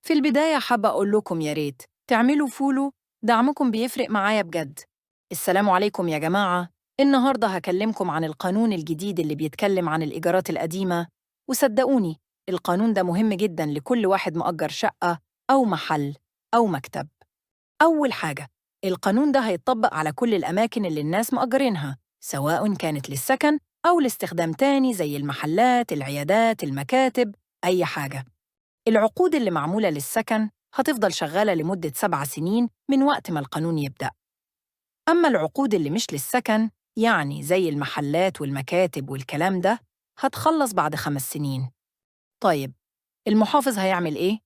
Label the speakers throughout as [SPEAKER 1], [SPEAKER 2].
[SPEAKER 1] في البداية حابة أقول لكم يا ريت تعملوا فولو، دعمكم بيفرق معايا بجد. السلام عليكم يا جماعة. النهاردة هكلمكم عن القانون الجديد اللي بيتكلم عن الإيجارات القديمة، وصدقوني القانون ده مهم جدا لكل واحد مؤجر شقة أو محل أو مكتب. أول حاجة، القانون ده هيتطبق على كل الأماكن اللي الناس مأجرينها، سواء كانت للسكن أو لاستخدام تاني زي المحلات، العيادات، المكاتب، أي حاجة. العقود اللي معمولة للسكن هتفضل شغالة لمدة 7 سنين من وقت ما القانون يبدأ. أما العقود اللي مش للسكن، يعني زي المحلات والمكاتب والكلام ده، هتخلص بعد 5 سنين. طيب، المحافظ هيعمل إيه؟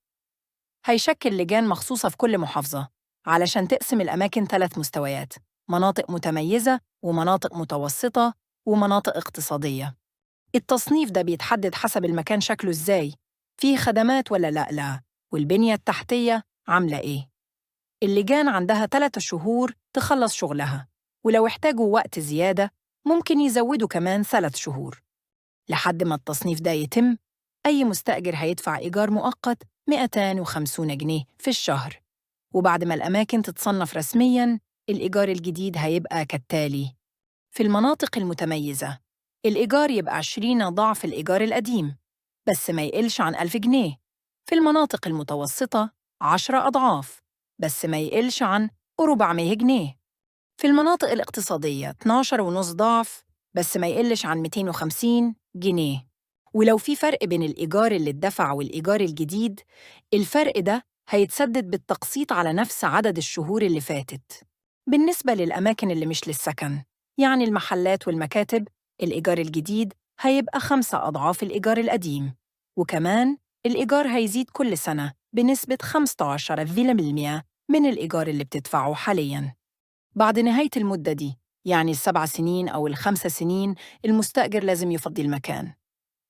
[SPEAKER 1] هيشكل لجان مخصوصة في كل محافظة علشان تقسم الأماكن 3 مستويات: مناطق متميزة ومناطق متوسطة ومناطق اقتصادية. التصنيف ده بيتحدد حسب المكان شكله إزاي، فيه خدمات ولا لأ، والبنية التحتية عاملة إيه. اللجان عندها 3 شهور تخلص شغلها، ولو احتاجوا وقت زيادة ممكن يزودوا كمان 3 شهور. لحد ما التصنيف ده يتم، أي مستأجر هيدفع إيجار مؤقت 250 جنيه في الشهر، وبعد ما الأماكن تتصنف رسمياً الإيجار الجديد هيبقى كالتالي: في المناطق المتميزة الإيجار يبقى 20 ضعف الإيجار القديم، بس ما يقلش عن 1000 جنيه. في المناطق المتوسطة 10 أضعاف، بس ما يقلش عن 400 جنيه. في المناطق الاقتصادية 12.5 ضعف، بس ما يقلش عن 250 جنيه. ولو في فرق بين الإيجار اللي اتدفع والإيجار الجديد، الفرق ده هيتسدد بالتقسيط على نفس عدد الشهور اللي فاتت. بالنسبة للأماكن اللي مش للسكن، يعني المحلات والمكاتب، الإيجار الجديد هيبقى 5 أضعاف الإيجار القديم، وكمان الإيجار هيزيد كل سنة بنسبة 15% من الإيجار اللي بتدفعه حالياً. بعد نهاية المدة دي، يعني ال7 سنين أو ال5 سنين، المستأجر لازم يفضي المكان،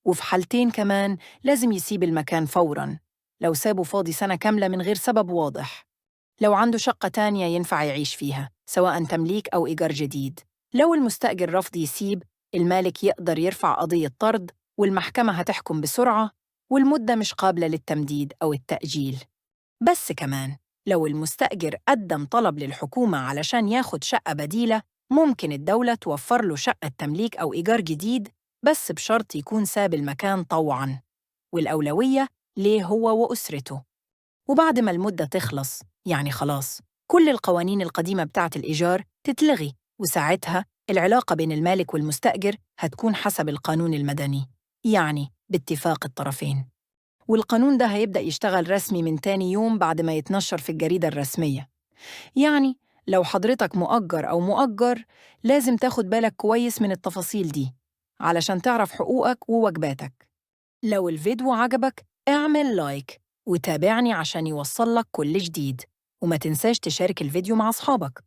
[SPEAKER 1] وفي حالتين كمان لازم يسيب المكان فوراً لو سابه فاضي سنة كاملة من غير سبب واضح. لو عنده شقة تانية ينفع يعيش فيها، سواء تمليك أو إيجار جديد، لو المستأجر رفض يسيب، المالك يقدر يرفع قضية طرد، والمحكمة هتحكم بسرعة، والمدة مش قابلة للتمديد أو التأجيل. بس كمان لو المستأجر قدم طلب للحكومة علشان ياخد شقة بديلة، ممكن الدولة توفر له شقة تمليك أو إيجار جديد، بس بشرط يكون ساب المكان طوعاً، والأولوية ليه هو وأسرته. وبعد ما المدة تخلص، يعني خلاص، كل القوانين القديمة بتاعة الإيجار تتلغي، وساعتها العلاقة بين المالك والمستأجر هتكون حسب القانون المدني، يعني باتفاق الطرفين. والقانون ده هيبدأ يشتغل رسمي من تاني يوم بعد ما يتنشر في الجريدة الرسمية. يعني لو حضرتك مؤجر أو مؤجر، لازم تاخد بالك كويس من التفاصيل دي علشان تعرف حقوقك وواجباتك. لو الفيديو عجبك اعمل لايك وتابعني عشان يوصلك كل جديد، وما تنساش تشارك الفيديو مع أصحابك.